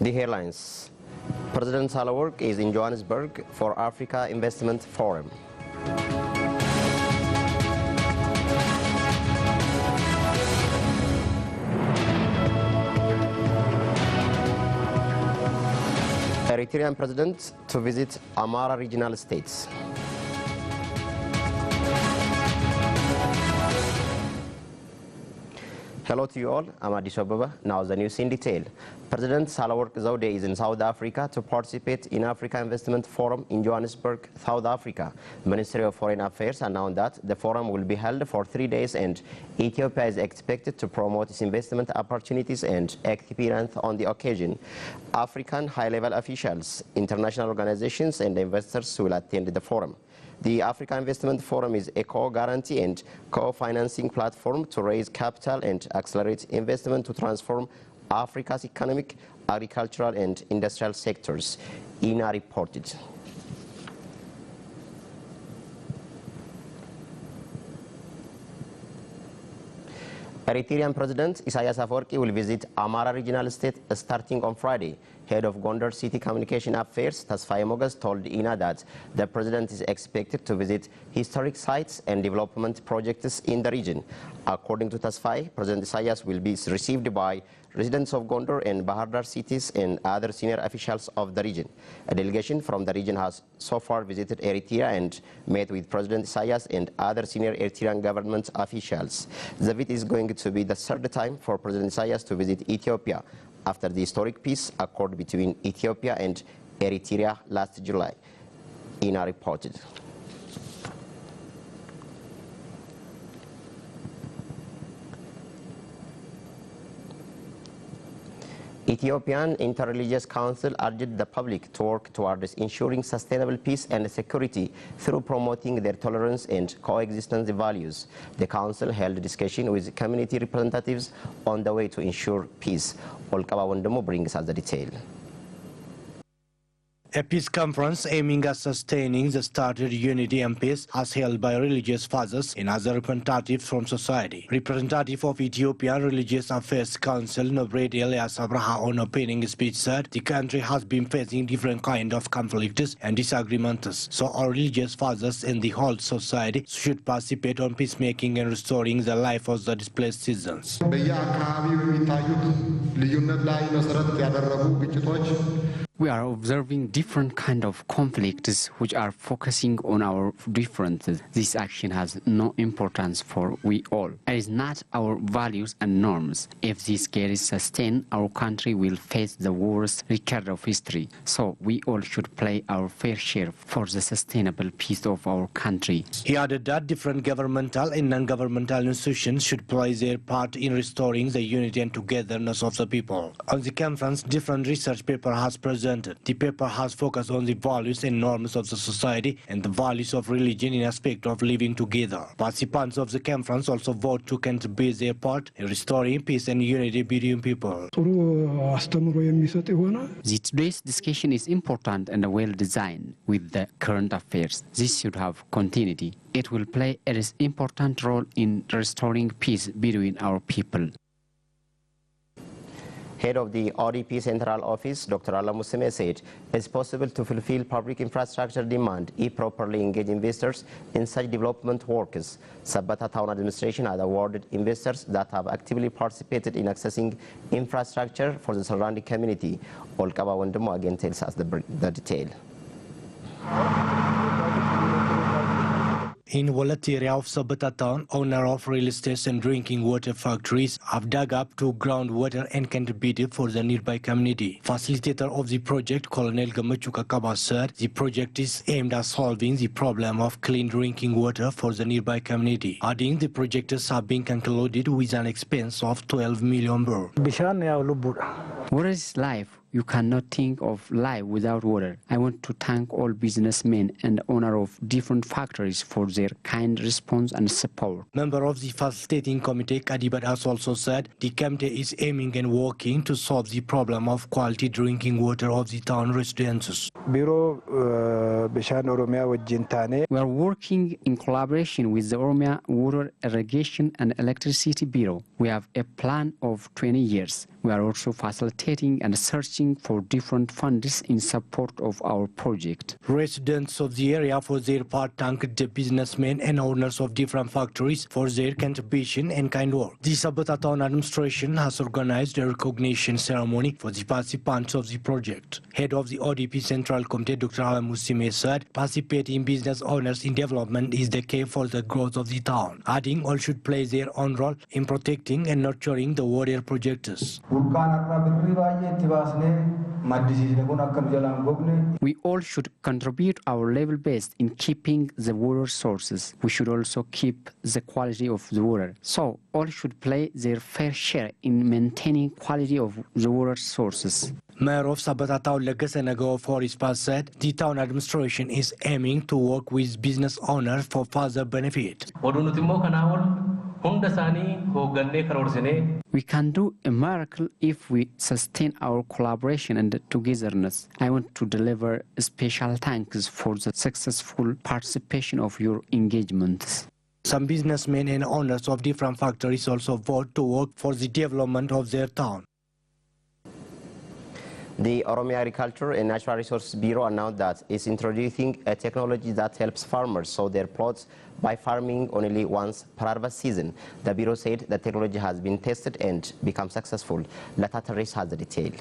The headlines. President Sahlawork is in Johannesburg for Africa Investment Forum. Eritrean president to visit Amara regional states. Hello to you all, I'm Addis Ababa. Now the news in detail. President Sahlawork Zewde is in South Africa to participate in Africa Investment Forum in Johannesburg, South Africa. The Ministry of Foreign Affairs announced that the forum will be held for 3 days and Ethiopia is expected to promote its investment opportunities and experience on the occasion. African high-level officials, international organizations and investors will attend the forum. The Africa Investment Forum is a co-guarantee and co-financing platform to raise capital and accelerate investment to transform Africa's economic, agricultural and industrial sectors. INA reported. Eritrean President Isaias Afwerki will visit Amara regional state starting on Friday. Head of Gondar City Communication Affairs, Tasfaye Mogas, told INA that the president is expected to visit historic sites and development projects in the region. According to Tasfaye, President Isaias will be received by residents of Gondar and Bahar Dar cities and other senior officials of the region. A delegation from the region has so far visited Eritrea and met with President Isaias and other senior Eritrean government officials. The visit is going to be the third time for President Isaias to visit Ethiopia after the historic peace accord between Ethiopia and Eritrea last July. INA reported. Ethiopian Interreligious Council urged the public to work towards ensuring sustainable peace and security through promoting their tolerance and coexistence values. The council held discussion with community representatives on the way to ensure peace. Olkaba Wondemo brings us the detail. A peace conference aiming at sustaining the started unity and peace as held by religious fathers and other representatives from society. Representative of Ethiopian Religious Affairs Council, Nobrede Elias Abraha, on opening speech said the country has been facing different kinds of conflicts and disagreements, so our religious fathers and the whole society should participate on peacemaking and restoring the life of the displaced citizens. We are observing different kinds of conflicts which are focusing on our differences. This action has no importance for we all. It is not our values and norms. If this care is sustained, our country will face the worst record of history. So we all should play our fair share for the sustainable peace of our country. He added that different governmental and non-governmental institutions should play their part in restoring the unity and togetherness of the people. On the conference, different research paper has presented. The paper has focused on the values and norms of the society and the values of religion in aspect of living together. Participants of the conference also vote to contribute their part in restoring peace and unity between people. Today's discussion is important and well designed with the current affairs. This should have continuity. It will play an important role in restoring peace between our people. Head of the ODP Central Office, Dr. Alamuseme, said it's possible to fulfill public infrastructure demand if properly engage investors in such development works. Sabata Town Administration has awarded investors that have actively participated in accessing infrastructure for the surrounding community. Olkaba Wondemo again tells us the detail. In Wallet area of Sabata Town, owner of real estate and drinking water factories have dug up to groundwater and contributed for the nearby community. Facilitator of the project, Colonel Gamachuka Kaba, said the project is aimed at solving the problem of clean drinking water for the nearby community, adding the projects have been concluded with an expense of 12 million birr. Water is life. You cannot think of life without water. I want to thank all businessmen and owners of different factories for their kind response and support. Member of the facilitating committee, Kadibat, has also said the committee is aiming and working to solve the problem of quality drinking water of the town residents. We are working in collaboration with the Oromia Water Irrigation and Electricity Bureau. We have a plan of 20 years. We are also facilitating and searching for different funds in support of our project. Residents of the area, for their part, thanked the businessmen and owners of different factories for their contribution and kind work. The Sabata Town administration has organized a recognition ceremony for the participants of the project. Head of the ODP Central Committee, Dr. Musime, said participating business owners in development is the key for the growth of the town, adding all should play their own role in protecting and nurturing the water projects. We all should contribute our level best in keeping the water sources. We should also keep the quality of the water. So all should play their fair share in maintaining quality of the water sources. Mayor of Sabata Town, Legasenago Forispa, said the town administration is aiming to work with business owners for further benefit. We can do a miracle if we sustain our collaboration and togetherness. I want to deliver special thanks for the successful participation of your engagements. Some businessmen and owners of different factories also vote to work for the development of their town. The Oromia Agriculture and Natural Resources Bureau announced that it's introducing a technology that helps farmers sow their plots by farming only once per harvest season. The Bureau said the technology has been tested and become successful. Latata Race has the detail.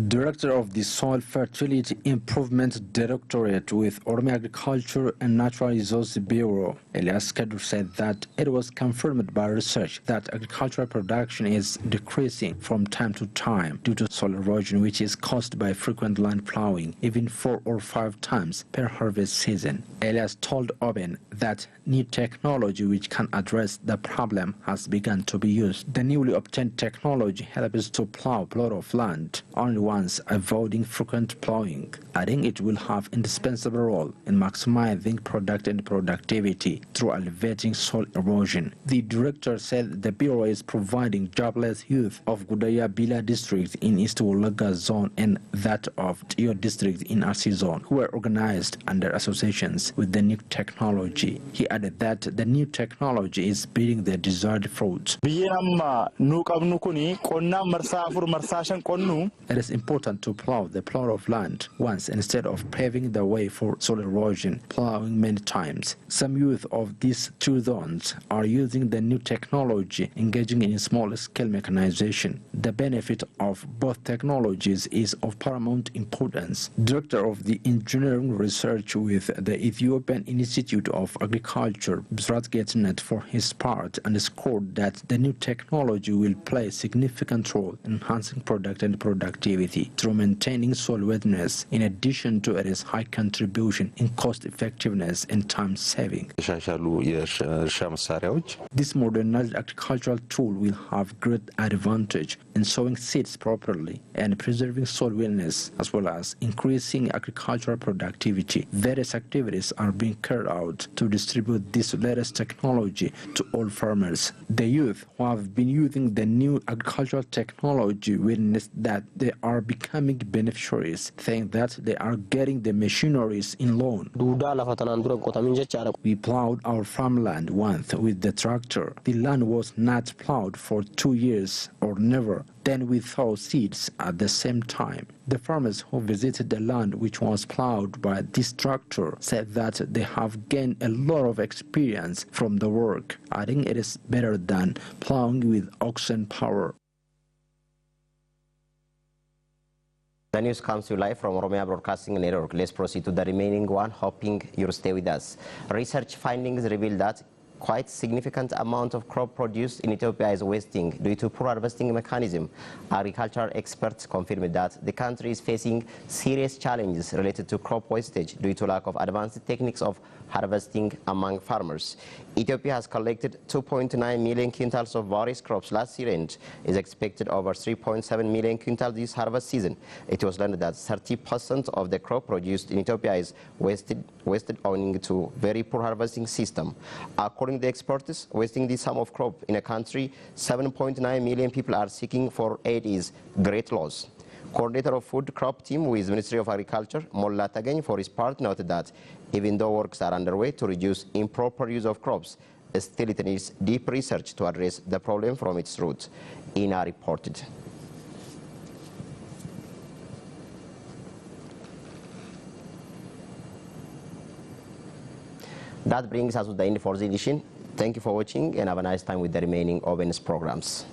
Director of the Soil Fertility Improvement Directorate with Oromia Agriculture and Natural Resources Bureau, Elias Kedur, said that it was confirmed by research that agricultural production is decreasing from time to time due to soil erosion, which is caused by frequent land plowing, even 4 or 5 times per harvest season. Elias told OBN that new technology which can address the problem has begun to be used. The newly obtained technology helps to plow a plot of land only once, avoiding frequent plowing, adding it will have indispensable role in maximizing product and productivity through alleviating soil erosion. The director said the Bureau is providing jobless youth of Gudaya Bila district in East Wolaga zone and that of Tio district in Asi zone, who were organized under associations with the new technology. He added that the new technology is bearing the desired fruit. It is important to plow the plot of land once instead of paving the way for soil erosion, plowing many times. Some youth of these 2 zones are using the new technology, engaging in small-scale mechanization. The benefit of both technologies is of paramount importance. Director of the Engineering Research with the Ethiopian Institute of Agriculture, Bsrat Getnet, for his part, underscored that the new technology will play a significant role in enhancing product and productivity through maintaining soil wetness, in addition to its high contribution in cost effectiveness and time saving. This modernized agricultural tool will have great advantage in sowing seeds properly and preserving soil wetness, as well as increasing agricultural productivity. Various activities are being carried out to distribute this latest technology to all farmers. The youth who have been using the new agricultural technology witnessed that they are becoming beneficiaries, saying that they are getting the machineries in loan. We plowed our farmland once with the tractor. The land was not plowed for 2 years or never. Then we sow seeds at the same time. The farmers who visited the land which was plowed by this tractor said that they have gained a lot of experience from the work, adding it is better than plowing with oxen power. The news comes to you live from Oromia Broadcasting Network. Let's proceed to the remaining one, hoping you'll stay with us. Research findings reveal that quite significant amount of crop produced in Ethiopia is wasting due to poor harvesting mechanism. Agricultural experts confirmed that the country is facing serious challenges related to crop wastage due to lack of advanced techniques of harvesting among farmers. Ethiopia has collected 2.9 million quintals of various crops last year and is expected over 3.7 million quintals this harvest season. It was learned that 30% of the crop produced in Ethiopia is wasted owing to very poor harvesting system. According to the experts, wasting this sum of crop in a country 7.9 million people are seeking for aid is great loss. Coordinator of Food Crop Team with Ministry of Agriculture, Molla Tagany, for his part, noted that even though works are underway to reduce improper use of crops, still it needs deep research to address the problem from its roots. Ina reported. That brings us to the end for the edition. Thank you for watching and have a nice time with the remaining OBN's programs.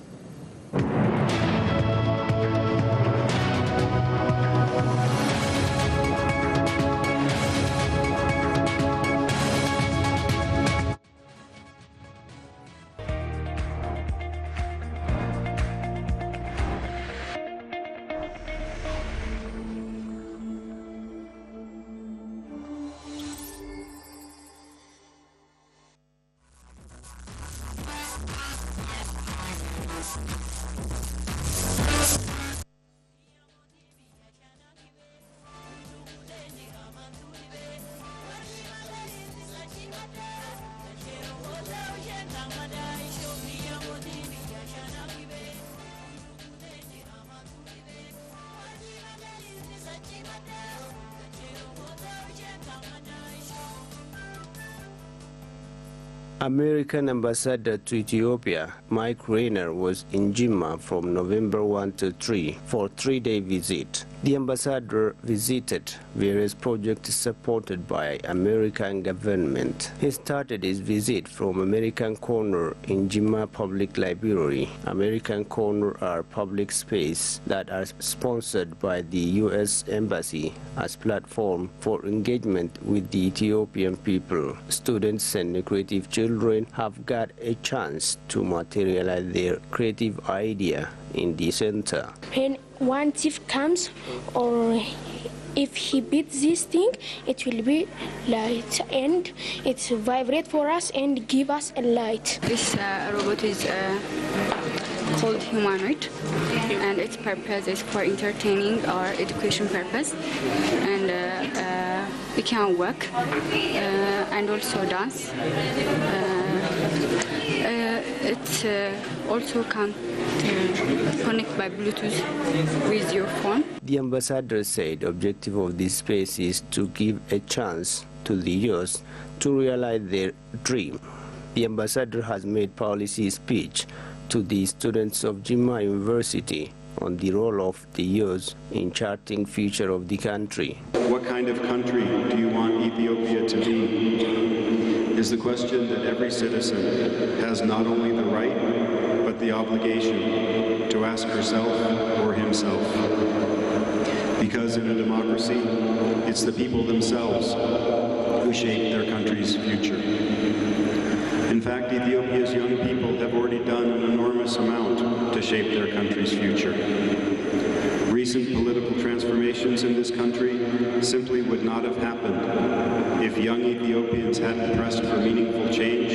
American ambassador to Ethiopia, Mike Rayner, was in Jimma from November 1 to 3 for a 3-day visit. The ambassador visited various projects supported by American government. He started his visit from American Corner in Jimma Public Library. American Corner are public space that are sponsored by the U.S. Embassy as platform for engagement with the Ethiopian people. Students and creative children have got a chance to materialize their creative idea in the center. When one thief comes, or if he beats this thing, it will be light, and it vibrate for us and give us a light. This robot is called humanoid, and its purpose is for entertaining or education purpose, and we can work and also dance. It also can connect by Bluetooth with your phone. The ambassador said the objective of this space is to give a chance to the youth to realize their dream. The ambassador has made policy speech to the students of Jimma University on the role of the youth in charting future of the country. What kind of country do you want Ethiopia to be? Is the question that every citizen has not only the right, but the obligation to ask herself or himself. Because in a democracy, it's the people themselves who shape their country's future. In fact, Ethiopia's young people have already done an enormous amount to shape their country's future. Recent political transformations in this country simply would not have happened if young Ethiopians hadn't pressed for meaningful change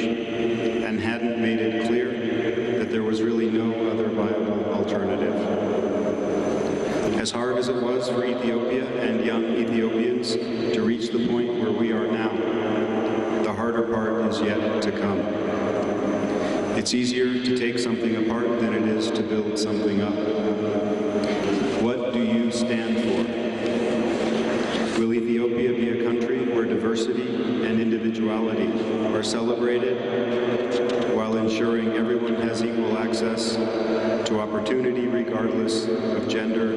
and hadn't made it clear that there was really no other viable alternative. As hard as it was for Ethiopia and young Ethiopians to reach the point where we are now, the harder part is yet to come. It's easier to take something apart than it is to build something up. What do you stand for? Will Ethiopia be a country where diversity and individuality are celebrated while ensuring everyone has equal access to opportunity regardless of gender,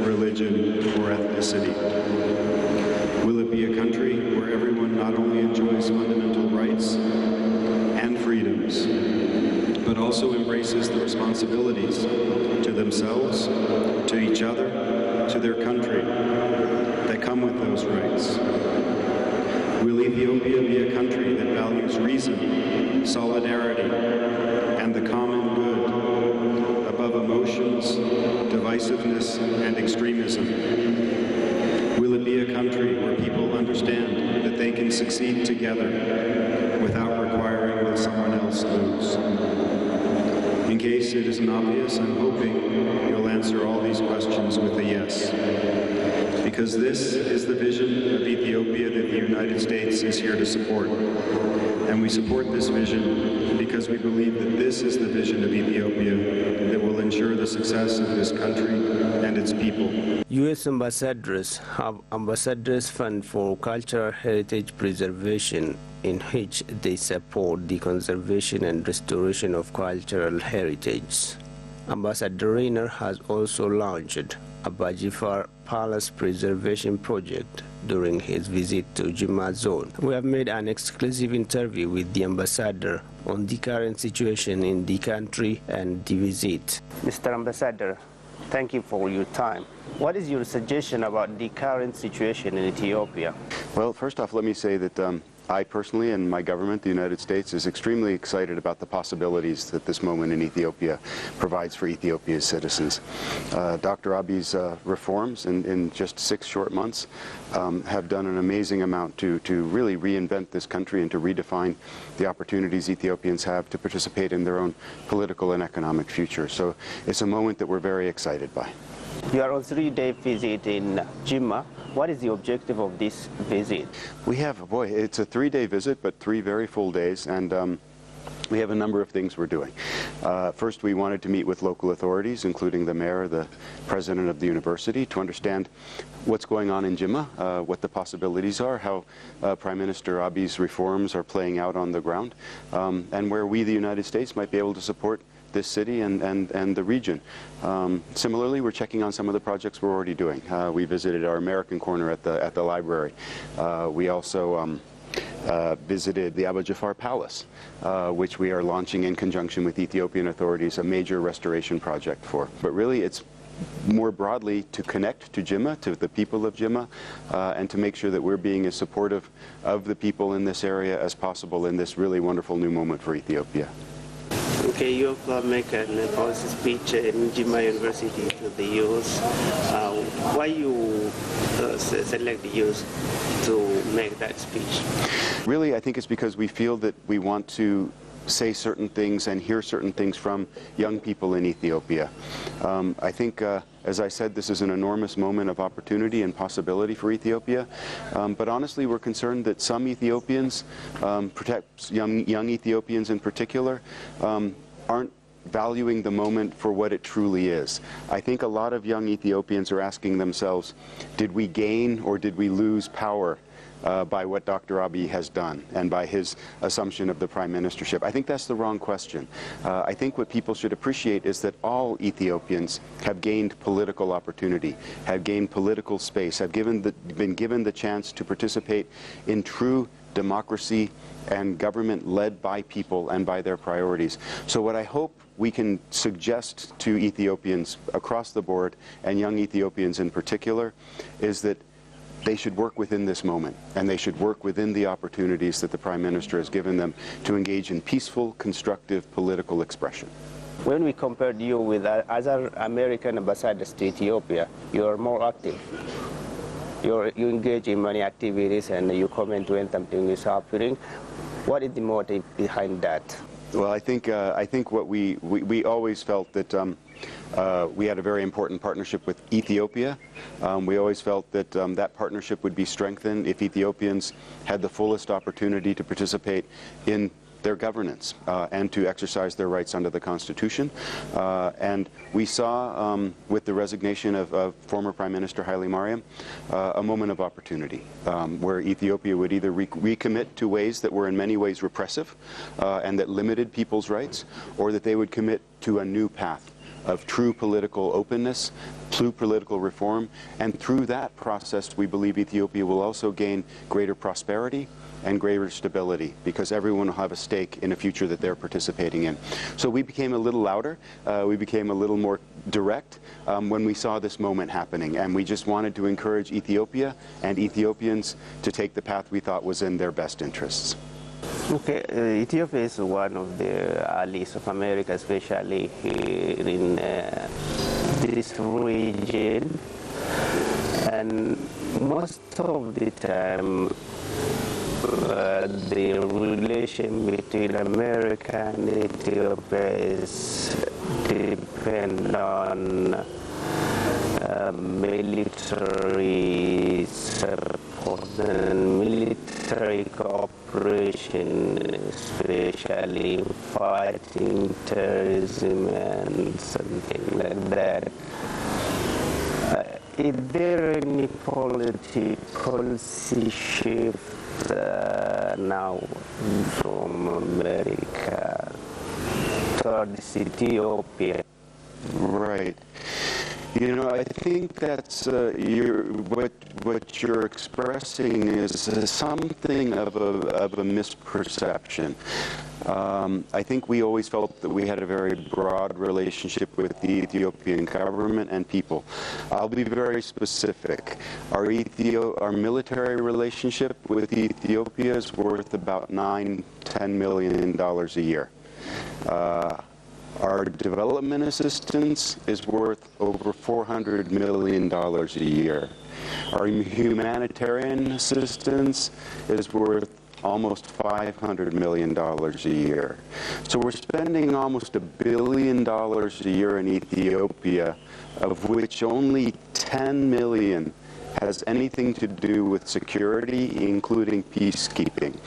religion, or ethnicity? Will it be a country where everyone not only enjoys fundamental rights and freedoms, but also embraces the responsibilities to themselves, to each other, to their country that come with those rights? Will Ethiopia be a country that values reason, solidarity, and the common good above emotions, divisiveness, and extremism? Will it be a country where people understand that they can succeed together without requiring that someone else lose? In case it isn't obvious, I'm hoping you'll answer all these questions with a yes. Because this is the vision of Ethiopia that the United States is here to support. And we support this vision because we believe that this is the vision of Ethiopia that will ensure the success of this country and its people. U.S. ambassadors have Ambassadors Fund for Cultural Heritage Preservation, in which they support the conservation and restoration of cultural heritage. Ambassador Rainer has also launched a Bajifar Palace Preservation Project during his visit to Jimma Zone. We have made an exclusive interview with the ambassador on the current situation in the country and the visit. Mr. Ambassador, thank you for your time. What is your suggestion about the current situation in Ethiopia? Well, first off, let me say that I personally and my government, the United States, is extremely excited about the possibilities that this moment in Ethiopia provides for Ethiopia's citizens. Dr. Abiy's reforms in just 6 short months have done an amazing amount to really reinvent this country and to redefine the opportunities Ethiopians have to participate in their own political and economic future. So it's a moment that we're very excited by. You are on 3-day visit in Jimma. What is the objective of this visit? We have, it's a 3-day visit, but 3 very full days, and we have a number of things we're doing. First, we wanted to meet with local authorities, including the mayor, the president of the university, to understand what's going on in Jimma, what the possibilities are, how Prime Minister Abiy's reforms are playing out on the ground, and where we, the United States, might be able to support this city and the region. Similarly, we're checking on some of the projects we're already doing. We visited our American corner at the library. We also visited the Abu Jafar Palace, which we are launching in conjunction with Ethiopian authorities, a major restoration project for. But really, it's more broadly to connect to Jimma, to the people of Jimma, and to make sure that we're being as supportive of the people in this area as possible in this really wonderful new moment for Ethiopia. Okay, you have made a policy speech in Jimma University to the youth. Why you select the youth to make that speech? Really, I think it's because we feel that we want to say certain things and hear certain things from young people in Ethiopia. I think, as I said, this is an enormous moment of opportunity and possibility for Ethiopia. But honestly, we're concerned that some Ethiopians, young Ethiopians in particular, aren't valuing the moment for what it truly is. I think a lot of young Ethiopians are asking themselves, did we gain or did we lose power by what Dr. Abiy has done and by his assumption of the prime ministership? I think that's the wrong question. I think what people should appreciate is that all Ethiopians have gained political opportunity, have gained political space, have been given the chance to participate in true democracy and government led by people and by their priorities. So what I hope we can suggest to Ethiopians across the board, and young Ethiopians in particular, is that they should work within this moment, and they should work within the opportunities that the Prime Minister has given them to engage in peaceful, constructive political expression. When we compared you with other American ambassadors to Ethiopia, you are more active. You engage in many activities and you comment when something is happening. What is the motive behind that? Well, I think what we always felt that we had a very important partnership with Ethiopia. We always felt that that partnership would be strengthened if Ethiopians had the fullest opportunity to participate in their governance and to exercise their rights under the Constitution. And we saw, with the resignation of former Prime Minister Haile Mariam, a moment of opportunity where Ethiopia would either recommit to ways that were in many ways repressive and that limited people's rights, or that they would commit to a new path of true political openness, true political reform, and through that process we believe Ethiopia will also gain greater prosperity and greater stability, because everyone will have a stake in a future that they're participating in. So we became a little louder, we became a little more direct when we saw this moment happening, and we just wanted to encourage Ethiopia and Ethiopians to take the path we thought was in their best interests. Okay, Ethiopia is one of the allies of America, especially here in this region, and most of the time the relation between America and Ethiopia is depend on military support and military cooperation, especially fighting terrorism and something like that. Is there any policy shift now from America towards Ethiopia? Right. You know, I think that's what you're expressing is something of a misperception. I think we always felt that we had a very broad relationship with the Ethiopian government and people. I'll be very specific. Our military relationship with Ethiopia is worth about $9–10 million a year. Our development assistance is worth over $400 million a year. Our humanitarian assistance is worth almost $500 million a year. So we're spending almost $1 billion a year in Ethiopia, of which only 10 million has anything to do with security, including peacekeeping.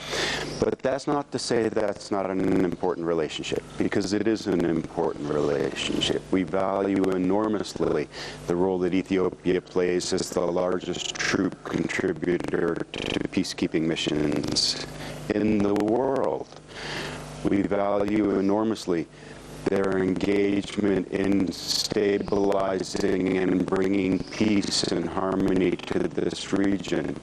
But that's not to say that's not an important relationship, because it is an important relationship. We value enormously the role that Ethiopia plays as the largest troop contributor to peacekeeping missions in the world. We value enormously their engagement in stabilizing and bringing peace and harmony to this region,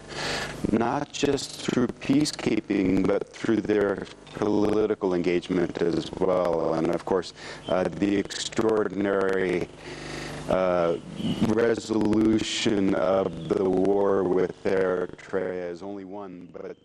not just through peacekeeping, but through their political engagement as well. And of course, the extraordinary resolution of the war with Eritrea is only one, but